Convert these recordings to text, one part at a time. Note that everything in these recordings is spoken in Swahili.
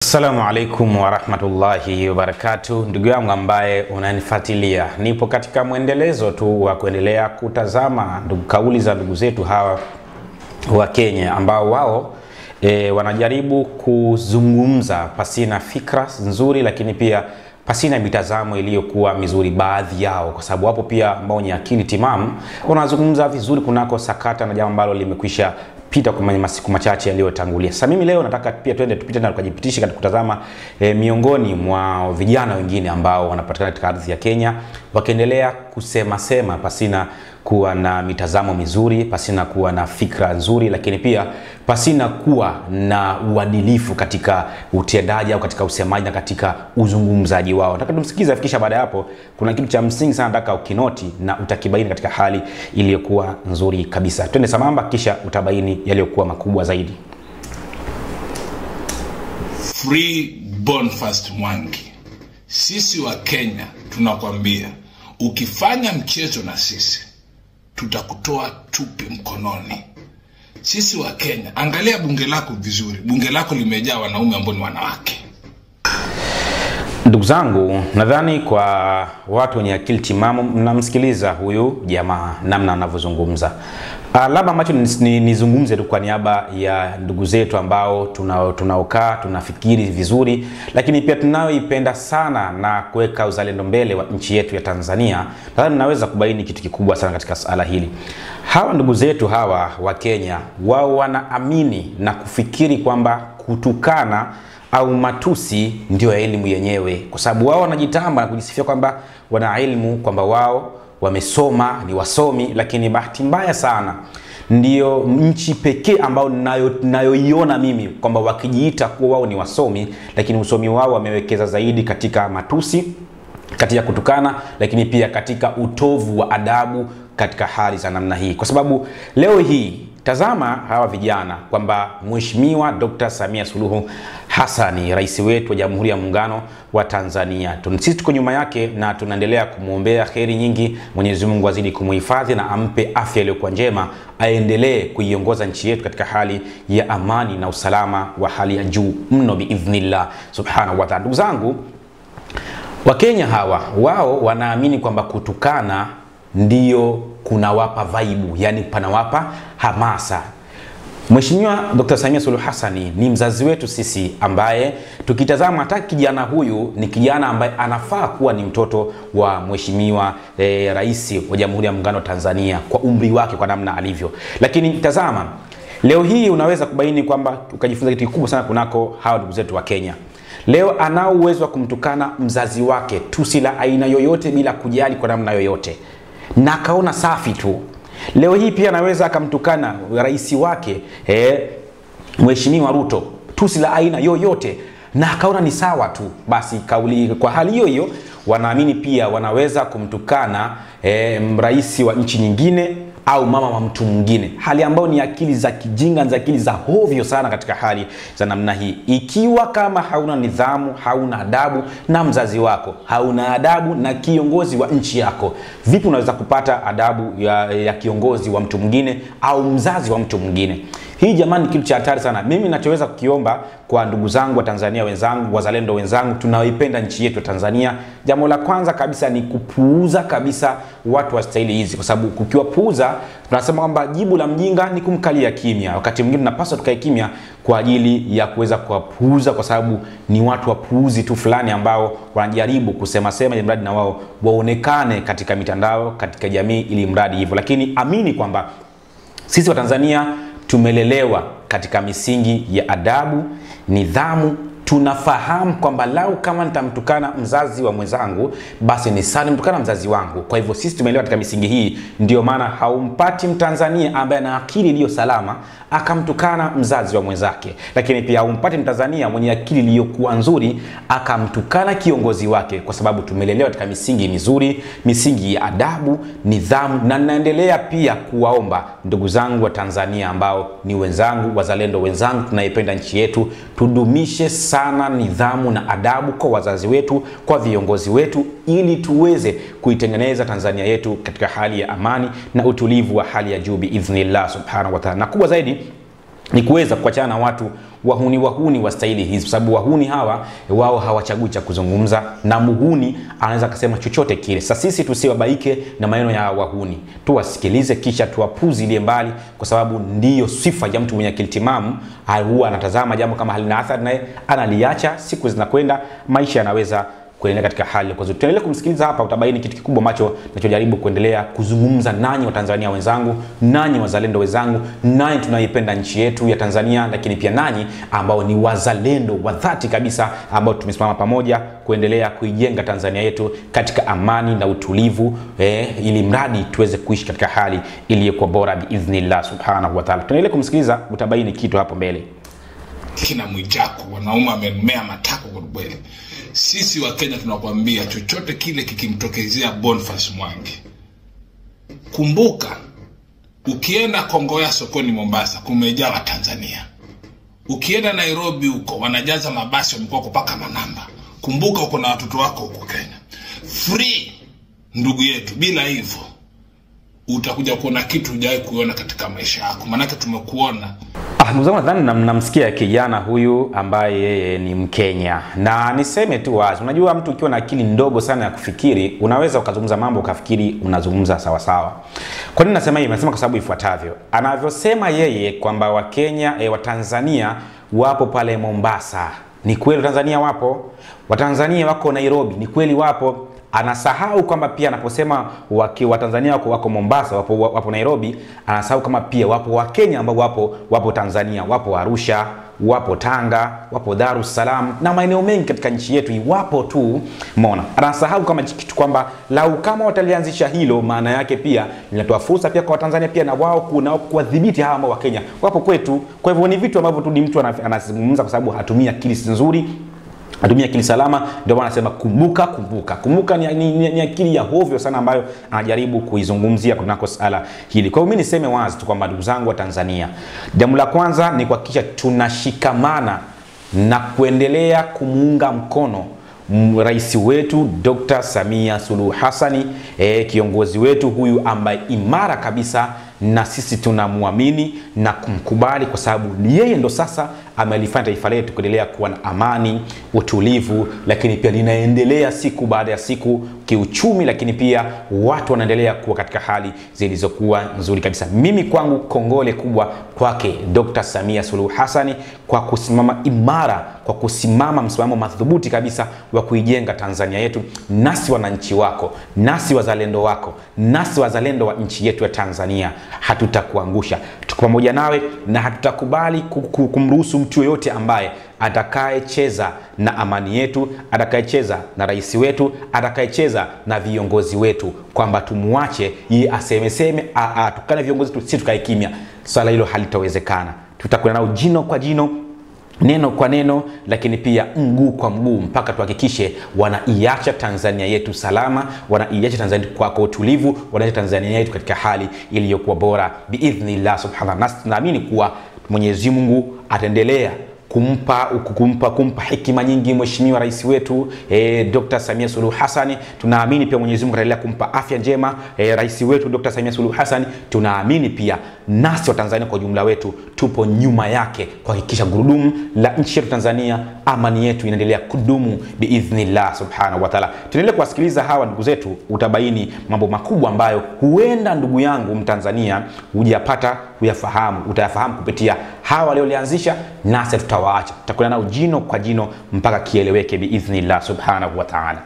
Assalamu alaikum wa rahmatullahi wa barakatuh. Ndugu yangu ambaye unanifuatilia, nipo katika mwendelezo tu wa kuendelea kutazama kauli za ndugu zetu hawa wa Kenya ambao wao wanajaribu kuzungumza pasina fikra nzuri, lakini pia pasina mitazamo iliyokuwa mizuri baadhi yao, kwa sababu hapo pia ambao ni akili timamu wanazungumza vizuri kunako sakata na jambo ambalo limekwisha pita kwa masiku machache yaliyotangulia. Sasa mimi leo nataka pia twende tupite na tukajipitisha katika kutazama miongoni mwa vijana wengine ambao wanapatikana katika ardhi ya Kenya wakiendelea kusema pasina kuwa na mitazamo mizuri, pasina kuwa na fikra nzuri, lakini pia pasina kuwa na uadilifu katika utendaji au katika usemaji na katika uzungumzaji wao. Nataka tumsikize, afikisha baada hapo kuna kitu cha msingi sana nataka ukinoti na utakibaini katika hali iliyokuwa nzuri kabisa. Twende sambamba kisha utabaini yaliyokuwa makubwa zaidi. Free Boniface Mwangi. Sisi wa Kenya tunakwambia, ukifanya mchezo na sisi tutakutoa tupi mkononi. Sisi wa Kenya, angalia bunge lako vizuri. Bunge lako limejaa wanaume ambao ni wanawake. Ndugu zangu, nadhani kwa watu wenye akili timamu mnamsikiliza huyu jamaa namna anavyozungumza. Labda ambacho nizungumze tu kwa niaba ya ndugu zetu ambao tunaokaa tunafikiri vizuri, lakini pia tunayoipenda sana na kuweka uzalendo mbele wa nchi yetu ya Tanzania. Nadhani naweza kubaini kitu kikubwa sana katika sala hili. Hawa ndugu zetu hawa wa Kenya, wao wanaamini na kufikiri kwamba kutukana au matusi ndio elimu yenyewe, kwa sababu wao wanajitamba na kujisifia kwamba wana elimu, kwamba wao wamesoma, ni wasomi. Lakini bahati mbaya sana ndio nchi pekee ambao nayoiona mimi kwamba wakijiita kuwa wao ni wasomi, lakini usomi wao wamewekeza zaidi katika matusi, katika kutukana, lakini pia katika utovu wa adabu katika hali za namna hii. Kwa sababu leo hii tazama hawa vijana kwamba Mheshimiwa Dr. Samia Suluhu Hassan, rais wetu wa Jamhuri ya Muungano wa Tanzania, sisi tuko nyuma yake na tunaendelea kumuombea kheri nyingi. Mwenyezi Mungu azidi kumuhifadhi na ampe afya iliyokuwa njema, aendelee kuiongoza nchi yetu katika hali ya amani na usalama wa hali ya juu mno biidhnillah subhanahu wa ta'ala. Ndugu zangu, Wakenya hawa wao wanaamini kwamba kutukana ndio kunawapa vaibu, yani panawapa hamasa. Mheshimiwa Dr. Samia Suluhu Hassan ni mzazi wetu sisi, ambaye tukitazama hata kijana huyu ni kijana ambaye anafaa kuwa ni mtoto wa Mheshimiwa rais wa Jamhuri ya Muungano wa Tanzania kwa umri wake, kwa namna alivyo. Lakini tazama, leo hii unaweza kubaini kwamba ukajifunza kitu kikubwa sana kunako hawa ndugu zetu wa Kenya. Leo anao uwezo wa kumtukana mzazi wake tusi la aina yoyote bila kujali kwa namna yoyote, na kaona safi tu. Leo hii pia anaweza akamtukana rais wake Mheshimiwa Ruto tusi la aina yoyote na akaona ni sawa tu. Basi kauli kwa hali hiyo hiyo wanaamini pia wanaweza kumtukana rais wa nchi nyingine au mama wa mtu mwingine, hali ambayo ni akili za kijinga, za akili za hovyo sana katika hali za namna hii. Ikiwa kama hauna nidhamu, hauna adabu na mzazi wako, hauna adabu na kiongozi wa nchi yako, vipi unaweza kupata adabu ya kiongozi wa mtu mwingine au mzazi wa mtu mwingine? Hii jamani kitu cha hatari sana. Mimi ninachoweza kukiomba kwa ndugu zangu wa Tanzania wenzangu, wazalendo wenzangu tunaoipenda nchi yetu Tanzania, jambo la kwanza kabisa ni kupuuza kabisa watu wa staili hizi, kwa sababu kukiwapuuza tunasema kwamba jibu la mjinga ni kumkalia kimya. Wakati mwingine tunapaswa tukae kimya kwa ajili ya kuweza kuwapuuza, kwa sababu ni watu wapuuzi tu fulani ambao wanajaribu kusema ili mradi na wao waonekane katika mitandao, katika jamii, ili mradi hivyo. Lakini amini kwamba sisi wa Tanzania tumelelewa katika misingi ya adabu, nidhamu. Tunafahamu kwamba lau kama nitamtukana mzazi wa mwenzangu, basi ni sana mtukana mzazi wangu. Kwa hivyo sisi tumeelewa katika misingi hii, ndio maana haumpati Mtanzania ambaye ana akili iliyo salama akamtukana mzazi wa mwenzake. Lakini pia haumpati Mtanzania mwenye akili iliyokuwa nzuri akamtukana kiongozi wake, kwa sababu tumelelewa katika misingi mizuri, misingi ya adabu, nidhamu. Na naendelea pia kuwaomba ndugu zangu wa Tanzania ambao ni wenzangu, wazalendo wenzangu, tunaipenda nchi yetu, tudumishe sana nidhamu na adabu kwa wazazi wetu, kwa viongozi wetu, ili tuweze kuitengeneza Tanzania yetu katika hali ya amani na utulivu wa hali ya juu biidhnillah subhanahu wa ta'ala. Na kubwa zaidi, ni kuweza kuachana na watu wahuni wa staili hizi, kwa sababu wahuni hawa wao hawachagui cha kuzungumza, na muhuni anaweza kusema chochote kile. Sasa sisi tusiwabaike na maneno ya wahuni, tuwasikilize kisha tuwapuzilie mbali, kwa sababu ndiyo sifa ya mtu mwenye akili timamu. Huwa anatazama jambo kama halina athari naye analiacha, siku zinakwenda, maisha yanaweza kuendelea katika hali kwa zote. Tuendelee kumsikiliza hapa, utabaini kitu kikubwa ambacho ninachojaribu kuendelea kuzungumza nanyi Watanzania wenzangu, nanyi wazalendo wenzangu, nanyi tunaipenda nchi yetu ya Tanzania, lakini pia nanyi ambao ni wazalendo wa dhati kabisa, ambao tumesimama pamoja kuendelea kuijenga Tanzania yetu katika amani na utulivu, ili mradi tuweze kuishi katika hali iliyokuwa bora biidhnillah subhanahu wa ta'ala. Tuendelee kumsikiliza, utabaini kitu hapo mbele. Kina Mwijaku wanaume amemea matako kwa kweli. Sisi wa Kenya tunakwambia chochote kile kikimtokezea Boniface Mwangi, kumbuka ukienda Kongoya sokoni Mombasa kumejaa wa Tanzania. Ukienda Nairobi huko wanajaza mabasi wamekuwa kupaka manamba. Kumbuka uko na watoto wako huko Kenya. Free ndugu yetu, bila hivyo utakuja kuona kitu hujawahi kuona katika maisha yako. Maana tumekuona. Ndugu nadhani namsikia kijana huyu ambaye yeye ni Mkenya. Na niseme tu wazi, unajua mtu ukiwa na akili ndogo sana ya kufikiri, unaweza ukazungumza mambo ukafikiri unazungumza sawa sawa. Kwa nini nasema hivi? Nasema kwa sababu ifuatavyo. Anavyosema yeye kwamba Wakenya, Watanzania wapo pale Mombasa. Ni kweli Tanzania wapo. Watanzania wako Nairobi. Ni kweli wapo. Anasahau kwamba pia anaposema Watanzania wako Mombasa, wapo Nairobi, anasahau kama pia wapo Wakenya ambao wapo Tanzania, wapo Arusha, wapo Tanga, wapo Dar es Salaam na maeneo mengi katika nchi yetu wapo tu. Umeona? Anasahau kama kitu kwamba lau kama watalianzisha hilo, maana yake pia linatoa fursa pia kwa Watanzania pia na wao kuwadhibiti hawa ambao Wakenya wapo kwetu. Kwa hivyo ni vitu ambavyo tu ni mtu anazungumza kwa sababu hatumia akili nzuri, atumia akili salama. Ndio maana anasema kumbuka ni akili ya hovyo sana ambayo anajaribu kuizungumzia kunako sala hili. Kwa hiyo mimi niseme wazi tu kwamba ndugu zangu wa Tanzania, jambo la kwanza ni kuhakikisha tunashikamana na kuendelea kumuunga mkono rais wetu Dr. Samia Suluhu Hassan, kiongozi wetu huyu ambaye imara kabisa, na sisi tunamuamini na kumkubali kwa sababu ni yeye ndo sasa amelifanya taifa letu kuendelea kuwa na amani, utulivu, lakini pia linaendelea siku baada ya siku kiuchumi, lakini pia watu wanaendelea kuwa katika hali zilizokuwa nzuri kabisa. Mimi kwangu kongole kubwa kwake Dr. Samia Suluhu Hassan kwa kusimama imara, kwa kusimama msimamo madhubuti kabisa wa kuijenga Tanzania yetu. Nasi wananchi wako, nasi wazalendo wako, nasi wazalendo wa nchi yetu ya Tanzania, hatutakuangusha. Tuko pamoja nawe na hatutakubali kumruhusu mtu yoyote ambaye atakayecheza na amani yetu, atakayecheza na rais wetu, atakayecheza na viongozi wetu, kwamba tumuache yeye asemeseme tukana viongozi tu, sisi tukae kimya. Swala hilo halitawezekana. Tutakwenda nao jino kwa jino, neno kwa neno, lakini pia mguu kwa mguu, mpaka tuhakikishe wanaiacha Tanzania yetu salama, wanaiacha Tanzania kwa utulivu, wanaiacha Tanzania yetu katika hali iliyokuwa bora biidhnillah subhanahu. Na tunaamini kuwa Mwenyezi Mungu ataendelea kumpa hekima nyingi mheshimiwa rais wetu Dr. Samia Suluhu Hassan. Tunaamini pia Mwenyezi Mungu ataendelea kumpa afya njema rais wetu Dr. Samia Suluhu Hassan. Tunaamini pia nasi wa Tanzania kwa jumla wetu tupo nyuma yake kuhakikisha gurudumu la nchi yetu Tanzania, amani yetu inaendelea kudumu biidhnillah subhanahu wa ta'ala. Tuendelee kuwasikiliza hawa ndugu zetu, utabaini mambo makubwa ambayo huenda ndugu yangu Mtanzania hujapata kuyafahamu, utayafahamu kupitia hawa waliolianzisha, nasi tutawaacha. Tutakwenda nao jino kwa jino mpaka kieleweke biidhnillah subhanahu wa ta'ala.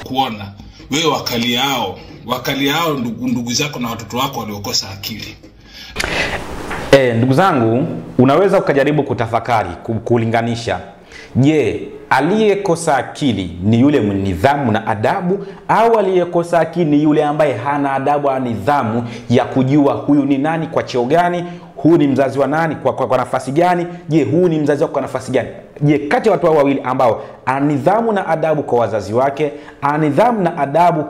Kuona wewe wakali hao ndugu zako na watoto wako waliokosa akili. Ndugu zangu, unaweza ukajaribu kutafakari, kulinganisha. Je, aliyekosa akili ni yule mwenye nidhamu na adabu, au aliyekosa akili ni yule ambaye hana adabu na nidhamu ya kujua huyu ni nani kwa cheo gani, huyu ni mzazi wa nani kwa nafasi gani? Je, huyu ni mzazi wako kwa nafasi gani? Je, kati ya watu hao wawili ambao ana nidhamu na adabu kwa wazazi wake, ana nidhamu na adabu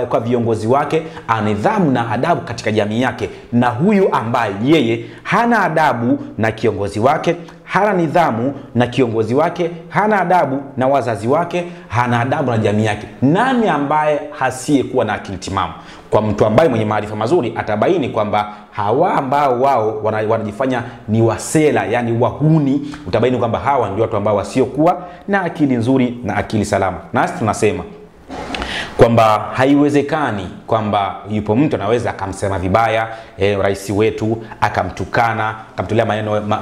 kwa viongozi wake, ana nidhamu na adabu katika jamii yake, na huyu ambaye yeye hana adabu na kiongozi wake, hana nidhamu na kiongozi wake, hana adabu na wazazi wake, hana adabu na jamii yake. Nani ambaye hasiyekuwa na akili timamu? Kwa mtu ambaye mwenye maarifa mazuri atabaini kwamba hawa ambao wao wanajifanya ni wasela, yani wahuni, utabaini kwamba hawa ndio watu ambao wasiokuwa na akili nzuri na akili salama. Nasi tunasema kwamba haiwezekani kwamba yupo mtu anaweza akamsema vibaya rais wetu, akamtukana, akamtolea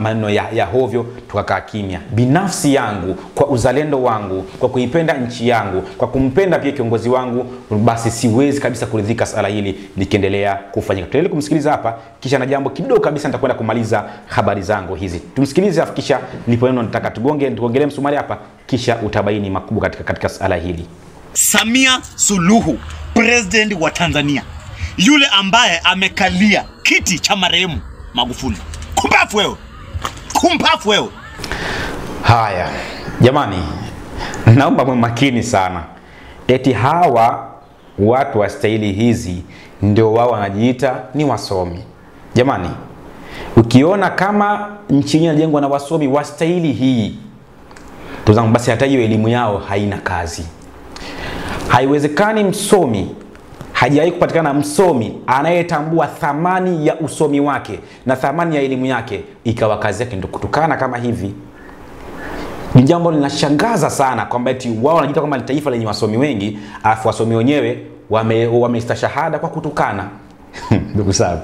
maneno ya hovyo, tukakaa kimya. Binafsi yangu, kwa uzalendo wangu, kwa kuipenda nchi yangu, kwa kumpenda pia kiongozi wangu, basi siwezi kabisa kuridhika sala hili likiendelea kufanyika. Tuendelee kumsikiliza hapa, kisha na jambo kidogo kabisa nitakwenda kumaliza habari zangu hizi. Tumsikilize afu kisha nipo neno nataka tugongelee msumari hapa, kisha utabaini makubwa katika sala hili. Samia Suluhu, president wa Tanzania, yule ambaye amekalia kiti cha marehemu Magufuli. Kumpafu wewe, kumpafu wewe. Haya jamani, naomba mwe makini sana. Eti hawa watu wa staili hizi ndio wao wanajiita ni wasomi. Jamani, ukiona kama nchi inajengwa na wasomi wa staili hii, tuzangu basi hata hiyo elimu yao haina kazi. Haiwezekani msomi, hajawahi kupatikana msomi anayetambua thamani ya usomi wake na thamani ya elimu yake ikawa kazi yake ndio kutukana kama hivi. Ni jambo linashangaza sana kwamba eti wao wanajiita kama ni taifa lenye wasomi wengi, afu wasomi wenyewe wamestashahada kwa kutukana. Ndugu zangu,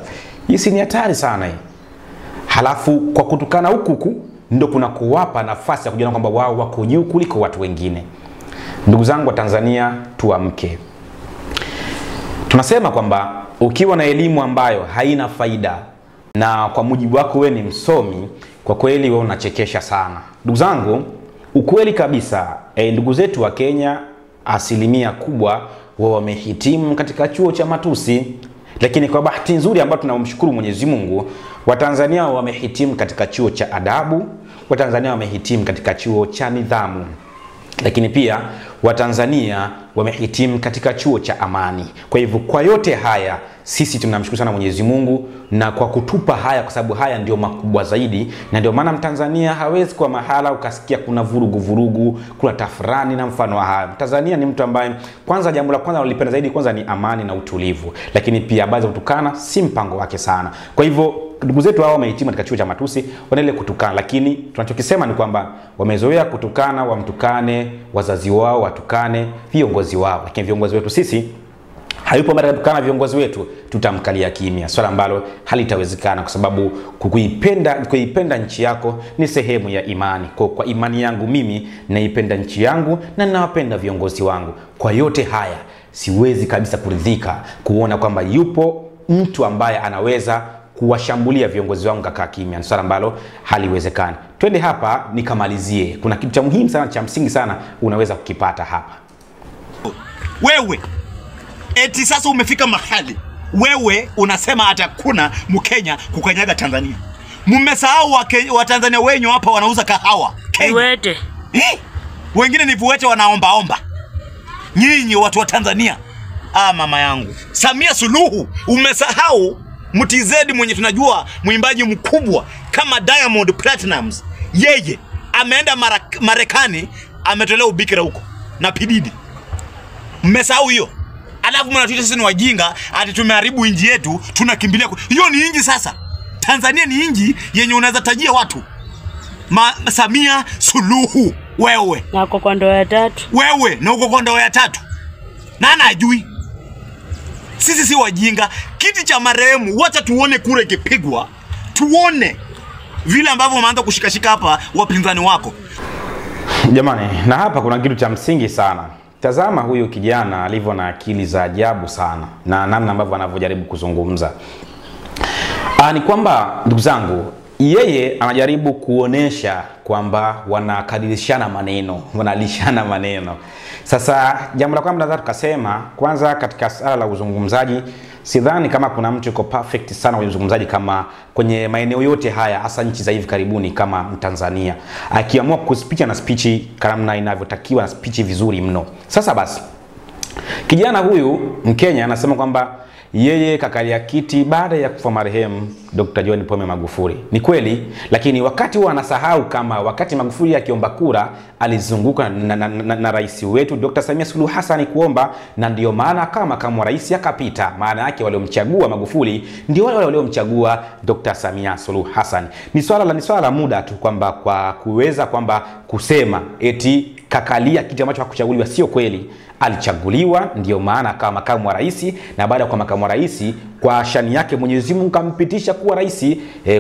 hii si ni hatari sana hii. Halafu kwa kutukana huku ndio kuna kuwapa nafasi ya kujiona kwamba wao wako juu kuliko watu wengine. Ndugu zangu wa Tanzania, tuamke. Tunasema kwamba ukiwa na elimu ambayo haina faida na kwa mujibu wako wewe ni msomi, kwa kweli wewe unachekesha sana. Ndugu zangu, ukweli kabisa, ndugu zetu wa Kenya asilimia kubwa wao wamehitimu katika chuo cha matusi, lakini kwa bahati nzuri ambayo tunamshukuru Mwenyezi Mungu, Watanzania wamehitimu katika chuo cha adabu, Watanzania wamehitimu katika chuo cha nidhamu. Lakini pia Watanzania wamehitimu katika chuo cha amani. Kwa hivyo kwa yote haya sisi tunamshukuru sana Mwenyezi Mungu na kwa kutupa haya, kwa sababu haya ndio makubwa zaidi, na ndio maana Mtanzania hawezi kwa mahala ukasikia kuna vurugu, kuna tafrani na mfano wa haya. Tanzania ni mtu ambaye kwanza, jambo la kwanza analipenda zaidi kwanza ni amani na utulivu, lakini pia baadhi ya kutukana si mpango wake sana. Kwa hivyo ndugu zetu hao wamehitimu katika chuo cha matusi, wanaendelea kutukana, lakini tunachokisema ni kwamba wamezoea kutukana, wamtukane wazazi wao, watukane viongozi wao. Lakini viongozi wetu sisi, hayupo mara kutukana viongozi wetu, tutamkalia kimya, swala ambalo halitawezekana, kwa sababu kuipenda nchi yako ni sehemu ya imani. Kwa imani yangu mimi naipenda nchi yangu na ninawapenda viongozi wangu. Kwa yote haya siwezi kabisa kuridhika kuona kwamba yupo mtu ambaye anaweza kuwashambulia viongozi wangu kakaa kimya, swala ambalo haliwezekani. Twende hapa nikamalizie. Kuna kitu cha muhimu sana, cha msingi sana unaweza kukipata hapa. Wewe eti sasa umefika mahali wewe unasema hata kuna Mkenya kukanyaga Tanzania. Mmesahau wa Tanzania wenyewe hapa wanauza kahawa Viwete. Wengine ni viwete wanaomba. Nyinyi watu wa Tanzania, mama yangu Samia Suluhu, umesahau Mtizedi mwenye tunajua mwimbaji mkubwa kama Diamond Platnumz, yeye ameenda Marekani, ametolea ubikira huko na Pididi. Mmesahau hiyo? Alafu mnatuita sisi ni wajinga, ati tumeharibu inji yetu, tunakimbilia hiyo. Ni inji sasa. Tanzania ni inji yenye unaweza tajia watu. Samia Suluhu, wewe Na uko kwa ndoa ya tatu. Wewe na uko kwa ndoa ya tatu. Nani ajui? Sisi si wajinga. Kiti cha marehemu, wacha tuone kura ikipigwa, tuone vile ambavyo wameanza kushikashika hapa wapinzani wako. Jamani, na hapa kuna kitu cha msingi sana. Tazama huyu kijana alivyo na akili za ajabu sana, na namna ambavyo anavyojaribu kuzungumza. Ni kwamba ndugu zangu, yeye anajaribu kuonesha kwamba wanakadirishana maneno, wanalishana maneno. Sasa jambo la kwanza nataka tukasema, kwanza katika sala la uzungumzaji, sidhani kama kuna mtu yuko perfect sana kwenye uzungumzaji kama kwenye maeneo yote haya, hasa nchi za hivi karibuni kama Tanzania. Akiamua kuspicha na spichi kama inavyotakiwa, na spichi vizuri mno. Sasa basi, kijana huyu Mkenya anasema kwamba yeye kakalia kiti baada ya kufa marehemu Dr. John Pombe Magufuli. Ni kweli, lakini wakati huo anasahau kama wakati Magufuli akiomba kura alizunguka na rais wetu Dr. Samia Suluhu Hassan kuomba, na ndio maana kama rais akapita. Maana yake waliomchagua Magufuli ndio wale waliomchagua Dr. Samia Suluhu Hassan. Ni swala la muda tu kwamba kwa kuweza kwamba kusema eti kakalia kiti ambacho hakuchaguliwa, sio kweli. Alichaguliwa, ndio maana kama makamu wa rais, na baada ya kwa makamu wa rais kwa shani yake Mwenyezi Mungu kampitisha kuwa rais.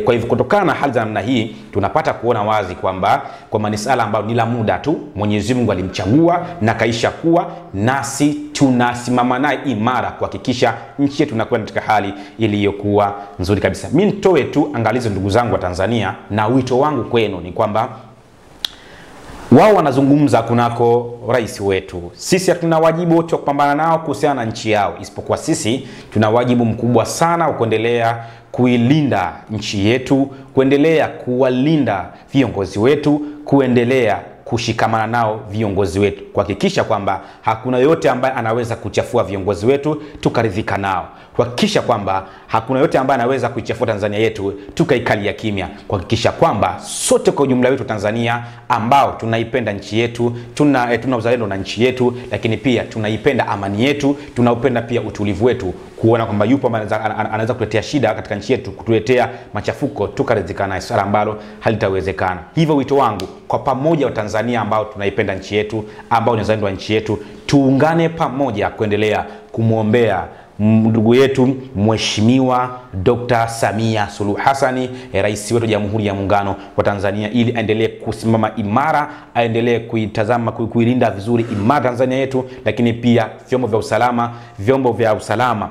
Kwa hivyo kutokana na hali za namna hii tunapata kuona wazi kwamba kwa manisala ambayo ni la muda tu, Mwenyezi Mungu alimchagua na kaisha kuwa, nasi tunasimama naye imara kuhakikisha nchi yetu inakuwa katika hali iliyokuwa nzuri kabisa. Mimi nitoe tu angalizo ndugu zangu wa Tanzania, na wito wangu kwenu ni kwamba wao wanazungumza kunako rais wetu. Sisi hatuna wajibu wote wa kupambana nao kuhusiana na nchi yao, isipokuwa sisi tuna wajibu mkubwa sana wa kuendelea kuilinda nchi yetu, kuendelea kuwalinda viongozi wetu, kuendelea kushikamana nao viongozi wetu, kuhakikisha kwamba hakuna yote ambaye anaweza kuchafua viongozi wetu tukaridhika nao, kuhakikisha kwamba hakuna yote ambaye anaweza kuichafua Tanzania yetu tukaikalia kimya, kuhakikisha kwamba sote kwa ujumla wetu Tanzania ambao tunaipenda nchi yetu, tuna uzalendo na nchi yetu, lakini pia tunaipenda amani yetu, tunaupenda pia utulivu wetu, kuona kwamba yupo ambaye anaweza kuletea shida katika nchi yetu, kutuletea machafuko tukaridhika naye, swala ambalo halitawezekana. Hivyo wito wangu kwa pamoja wa Tanzania ambao tunaipenda nchi yetu, ambao ni wazalendo wa nchi yetu, tuungane pamoja kuendelea kumuombea ndugu yetu Mheshimiwa Dr. Samia Suluhu Hassan, rais wetu wa Jamhuri ya Muungano wa Tanzania, ili aendelee kusimama imara, aendelee kuitazama kuilinda vizuri imara Tanzania yetu, lakini pia vyombo vya usalama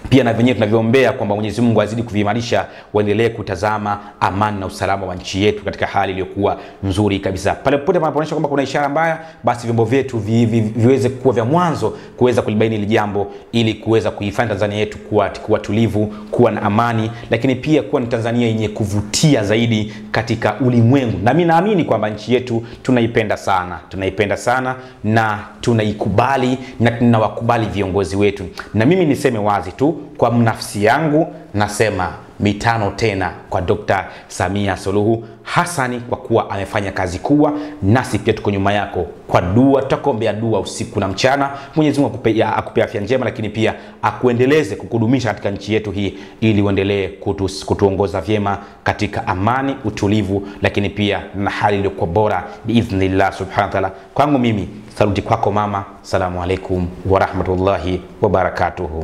pia na venyewe tunavyoombea kwamba Mwenyezi Mungu azidi kuviimarisha, waendelee kutazama amani na usalama wa nchi yetu katika hali iliyokuwa nzuri kabisa. Pale popote panapoonyesha kwamba kuna ishara mbaya, basi vyombo vyetu viweze kuwa vya mwanzo kuweza kulibaini hili jambo, ili kuweza kuifanya Tanzania yetu kuwa tulivu, kuwa na amani, lakini pia kuwa ni Tanzania yenye kuvutia zaidi katika ulimwengu. Na mimi naamini kwamba nchi yetu tunaipenda sana na tunaikubali na tunawakubali viongozi wetu. Na mimi niseme wazi tu kwa nafsi yangu, nasema mitano tena kwa Dr. Samia Suluhu Hassan, kwa kuwa amefanya kazi kubwa, nasi pia tuko nyuma yako kwa dua, tutakuombea dua usiku na mchana. Mwenyezi Mungu akupe afya njema, lakini pia akuendeleze kukudumisha katika nchi yetu hii, ili uendelee kutuongoza vyema katika amani, utulivu, lakini pia na hali iliyokuwa bora biidhnillah subhanahu wa ta'ala. Kwangu mimi, saluti kwako mama. Assalamu alaikum wa rahmatullahi wa barakatuh.